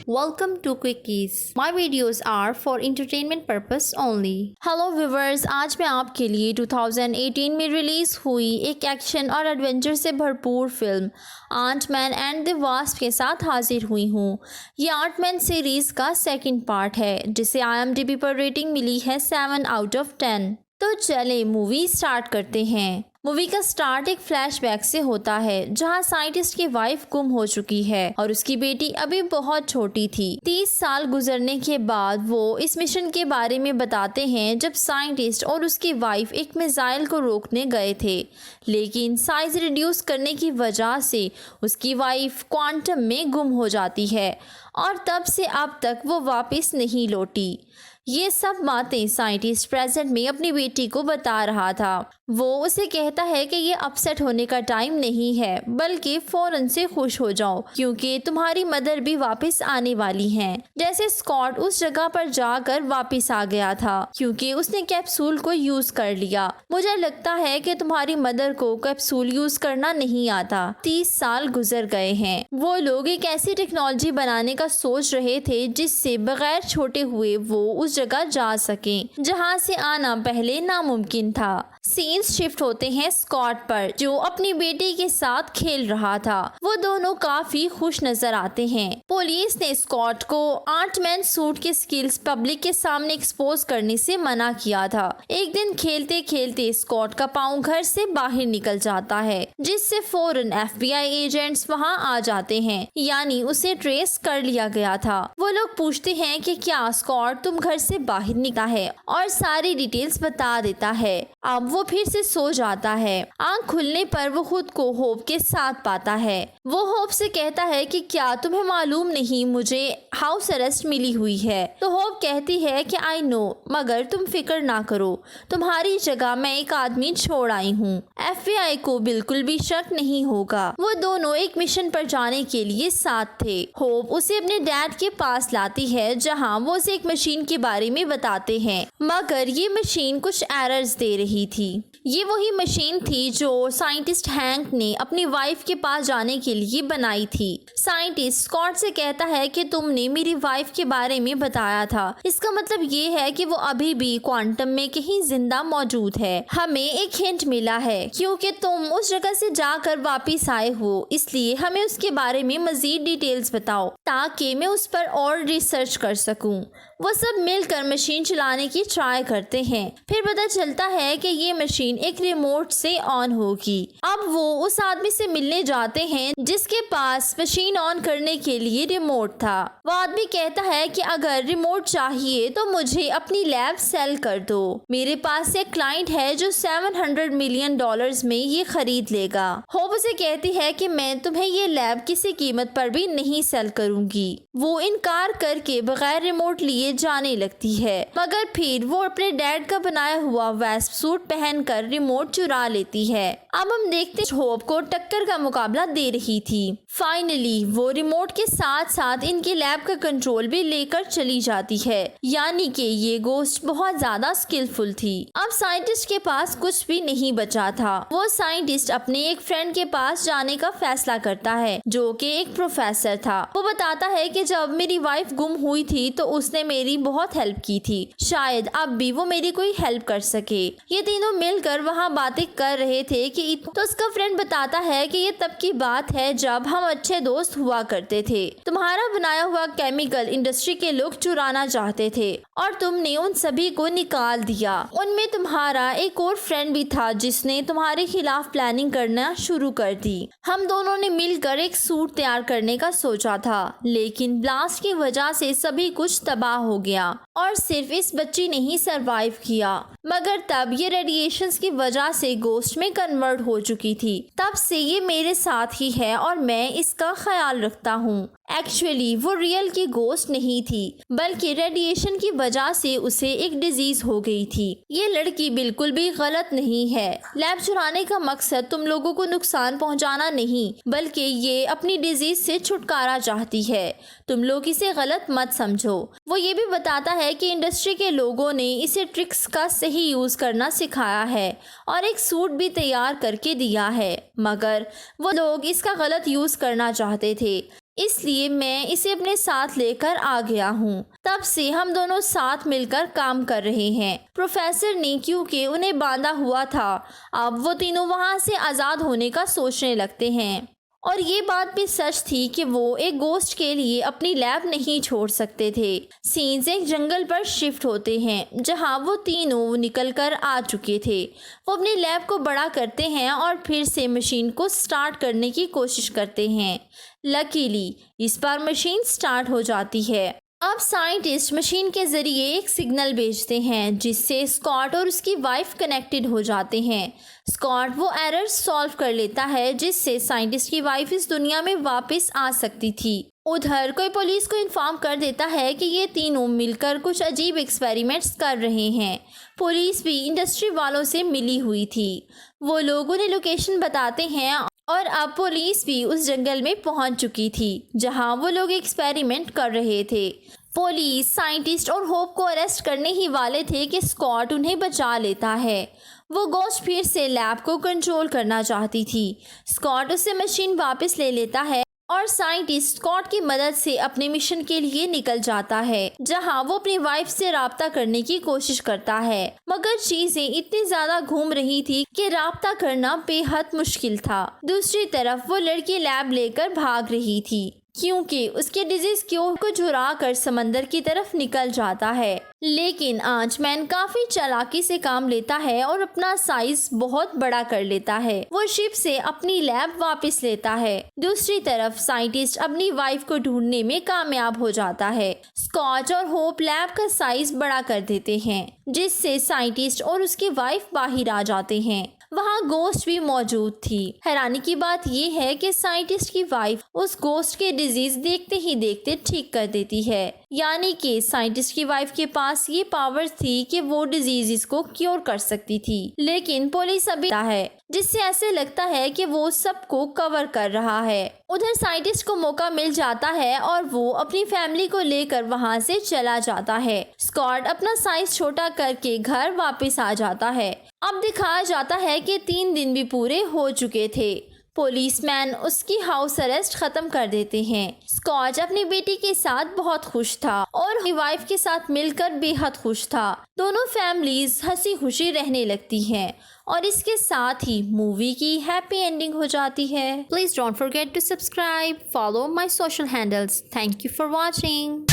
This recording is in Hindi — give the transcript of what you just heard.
Welcome to Quickies. My videos are for entertainment purpose only. Hello viewers, आज मैं आपके लिए 2018 में रिलीज हुई एक एक्शन और एडवेंचर से भरपूर film aunt-man and the wasp के साथ हाजिर हुई हूँ। ये आंट-मैन सीरीज का सेकंड पार्ट है जिसे IMDb पर रेटिंग मिली है 7 आउट ऑफ 10। तो चले मूवी स्टार्ट करते हैं। मूवी का स्टार्ट एक फ्लैशबैक से होता है जहां साइंटिस्ट की वाइफ गुम हो चुकी है और उसकी बेटी अभी बहुत छोटी थी। 30 साल गुजरने के बाद वो इस मिशन के बारे में बताते हैं जब साइंटिस्ट और उसकी वाइफ एक मिसाइल को रोकने गए थे, लेकिन साइज रिड्यूस करने की वजह से उसकी वाइफ क्वांटम में गुम हो जाती है और तब से अब तक वो वापस नहीं लौटी। ये सब बातें साइंटिस्ट प्रेजेंट में अपनी बेटी को बता रहा था। वो उसे कहता है कि ये अपसेट होने का टाइम नहीं है, बल्कि फौरन से खुश हो जाओ क्योंकि तुम्हारी मदर भी वापस आने वाली हैं। जैसे स्कॉट उस जगह पर जाकर वापस आ गया था क्योंकि उसने कैप्सूल को यूज कर लिया। मुझे लगता है कि तुम्हारी मदर को कैप्सूल यूज करना नहीं आता। 30 साल गुजर गए हैं। वो लोग एक ऐसी टेक्नोलॉजी बनाने का सोच रहे थे जिससे बगैर छोटे हुए वो उस जगह जा सकें जहां से आना पहले नामुमकिन था। सीन्स शिफ्ट होते हैं स्कॉट पर जो अपनी बेटी के साथ खेल रहा था। वो दोनों काफी खुश नजर आते हैं। पुलिस ने स्कॉट को आंट-मैन सूट के स्किल्स पब्लिक के सामने एक्सपोज करने से मना किया था। एक दिन खेलते खेलते स्कॉट का पाँव घर से बाहर निकल जाता है जिससे फौरन FBI एजेंट्स वहां आ जाते हैं, यानी उसे ट्रेस कर लिया गया था। वो लोग पूछते हैं कि क्या स्कॉट तुम घर से बाहर निकला है और सारी डिटेल्स बता देता है। अब वो फिर से सो जाता है। आंख खुलने पर वो खुद को होप के साथ पाता है। वो होप से कहता है कि क्या तुम्हें मालूम नहीं मुझे हाउस अरेस्ट मिली हुई है। तो होप कहती है कि आई नो, मगर तुम फिक्र ना करो, तुम्हारी जगह मैं एक आदमी छोड़ आई हूँ। FBI को बिल्कुल भी शक नहीं होगा। वो दोनों एक मिशन पर जाने के लिए साथ थे। होप उसे अपने डैड के पास लाती है जहाँ वो उसे एक मशीन के बारे में बताते हैं, मगर ये मशीन कुछ एरर्स दे रही थी। ये वही मशीन थी जो साइंटिस्ट हैंक ने अपनी वाइफ के पास जाने के लिए बनाई थी। साइंटिस्ट स्कॉट से कहता है कि तुमने मेरी वाइफ के बारे में बताया था, इसका मतलब ये है कि वो अभी भी क्वांटम में कहीं जिंदा मौजूद है। हमें एक हिंट मिला है क्योंकि तुम उस जगह से जाकर वापिस आए हो, इसलिए हमें उसके बारे में मजीद डिटेल्स बताओ ताकि मैं उस पर और रिसर्च कर सकूं। वो सब मिलकर मशीन चलाने की ट्राई करते हैं। फिर पता चलता है कि ये मशीन एक रिमोट से ऑन होगी। अब वो उस आदमी से मिलने जाते हैं जिसके पास मशीन ऑन करने के लिए रिमोट था। वो आदमी कहता है कि अगर रिमोट चाहिए तो मुझे अपनी लैब सेल कर दो। मेरे पास एक क्लाइंट है जो $700 मिलियन में ये खरीद लेगा। होप उसे कहती है कि मैं तुम्हें ये लैब किसी कीमत पर भी नहीं सेल करूंगी। वो इनकार करके बगैर रिमोट लिए जाने लगती है, मगर फिर वो अपने डैड का बनाया हुआ वैस्प सूट पहनकर रिमोट चुरा लेती है। अब हम देखते हैं होप को टक्कर का मुकाबला दे रही थी। फाइनली वो रिमोट के साथ साथ इनके लैब का कंट्रोल भी लेकर चली जाती है, यानी कि ये गोस्ट बहुत ज्यादा स्किलफुल थी। अब साइंटिस्ट के पास कुछ भी नहीं बचा था। वो साइंटिस्ट अपने एक फ्रेंड के पास जाने का फैसला करता है जो कि एक प्रोफेसर था। वो बताता है कि जब मेरी वाइफ गुम हुई थी तो उसने मेरी बहुत हेल्प की थी, शायद अब भी वो मेरी कोई हेल्प कर सके। ये तीनों मिलकर वहाँ बातें कर रहे थे कि तो उसका फ्रेंड बताता है कि ये तब की बात है जब हम अच्छे दोस्त हुआ करते थे। तुम्हारा बनाया हुआ केमिकल इंडस्ट्री के लोग चुराना चाहते थे और तुमने उन सभी को निकाल दिया। उनमें तुम्हारा एक और फ्रेंड भी था जिसने तुम्हारे खिलाफ प्लानिंग करना शुरू कर दी। हम दोनों ने मिलकर एक सूट तैयार करने का सोचा था, लेकिन ब्लास्ट की वजह से सभी कुछ तबाह हो गया और सिर्फ इस बच्ची ने ही सरवाइव किया। मगर तब ये रेडिएशंस की वजह से गोस्ट में कन्वर्ट हो चुकी थी। तब से ये मेरे साथ ही है और मैं इसका ख्याल रखता हूँ। एक्चुअली वो रियल की गोस्ट नहीं थी, बल्कि रेडिएशन की वजह से उसे एक डिजीज हो गई थी। ये लड़की बिल्कुल भी गलत नहीं है। लैब चुराने का मकसद तुम लोगों को नुकसान पहुंचाना नहीं, बल्कि ये अपनी डिजीज से छुटकारा चाहती है। तुम लोग इसे गलत मत समझो। वो ये भी बताता है कि इंडस्ट्री के लोगों ने इसे ट्रिक्स का सही यूज करना सिखाया है और एक सूट भी तैयार करके दिया है, मगर वो लोग इसका गलत यूज करना चाहते थे। इसलिए मैं इसे अपने साथ लेकर आ गया हूँ। तब से हम दोनों साथ मिलकर काम कर रहे हैं। प्रोफेसर ने क्योंकि उन्हें बांधा हुआ था, अब वो तीनों वहाँ से आज़ाद होने का सोचने लगते हैं। और ये बात भी सच थी कि वो एक गोस्ट के लिए अपनी लैब नहीं छोड़ सकते थे। सीन्स एक जंगल पर शिफ्ट होते हैं जहां वो तीनों निकल कर आ चुके थे। वो अपनी लैब को बड़ा करते हैं और फिर से मशीन को स्टार्ट करने की कोशिश करते हैं। लकीली इस बार मशीन स्टार्ट हो जाती है। अब साइंटिस्ट मशीन के ज़रिए एक सिग्नल भेजते हैं जिससे स्कॉट और उसकी वाइफ कनेक्टेड हो जाते हैं। स्कॉट वो एरर सॉल्व कर लेता है जिससे साइंटिस्ट की वाइफ इस दुनिया में वापस आ सकती थी। उधर कोई पुलिस को इन्फॉर्म कर देता है कि ये तीनों मिलकर कुछ अजीब एक्सपेरिमेंट्स कर रहे हैं। पुलिस भी इंडस्ट्री वालों से मिली हुई थी। वो लोग उन्हें लोकेशन बताते हैं और अब पुलिस भी उस जंगल में पहुंच चुकी थी जहां वो लोग एक्सपेरिमेंट कर रहे थे। पुलिस साइंटिस्ट और होप को अरेस्ट करने ही वाले थे कि स्कॉट उन्हें बचा लेता है। वो गोस्ट फिर से लैब को कंट्रोल करना चाहती थी। स्कॉट उससे मशीन वापस ले लेता है और साइंटिस्ट स्कॉट की मदद से अपने मिशन के लिए निकल जाता है जहां वो अपनी वाइफ से राब्ता करने की कोशिश करता है, मगर चीजें इतनी ज्यादा घूम रही थी कि राब्ता करना बेहद मुश्किल था। दूसरी तरफ वो लड़की लैब लेकर भाग रही थी क्योंकि उसके डिजीज क्योर को चुरा कर समंदर की तरफ निकल जाता है। लेकिन आंचमैन काफी चालाकी से काम लेता है और अपना साइज बहुत बड़ा कर लेता है। वो शिप से अपनी लैब वापस लेता है। दूसरी तरफ साइंटिस्ट अपनी वाइफ को ढूंढने में कामयाब हो जाता है। स्कॉच और होप लैब का साइज बड़ा कर देते हैं जिससे साइंटिस्ट और उसकी वाइफ बाहर आ जाते हैं। वहाँ गोस्ट भी मौजूद थी। हैरानी की बात यह है कि साइंटिस्ट की वाइफ उस गोस्ट के डिजीज देखते ही देखते ठीक कर देती है, यानी कि साइंटिस्ट की वाइफ के पास ये पावर थी कि वो डिजीज को क्योर कर सकती थी। लेकिन पुलिस अभी है जिससे ऐसे लगता है कि वो सबको कवर कर रहा है। उधर साइंटिस्ट को मौका मिल जाता है और वो अपनी फैमिली को लेकर वहाँ से चला जाता है। स्कॉट अपना साइज छोटा करके घर वापस आ जाता है। अब दिखाया जाता है कि 3 दिन भी पूरे हो चुके थे। पुलिसमैन उसकी हाउस अरेस्ट खत्म कर देते हैं। स्कॉच अपनी बेटी के साथ बहुत खुश था और अपनी वाइफ के साथ मिलकर बेहद खुश था। दोनों फैमिलीज हंसी खुशी रहने लगती हैं और इसके साथ ही मूवी की हैप्पी एंडिंग हो जाती है। Please don't forget to subscribe, follow my social handles. Thank you for watching.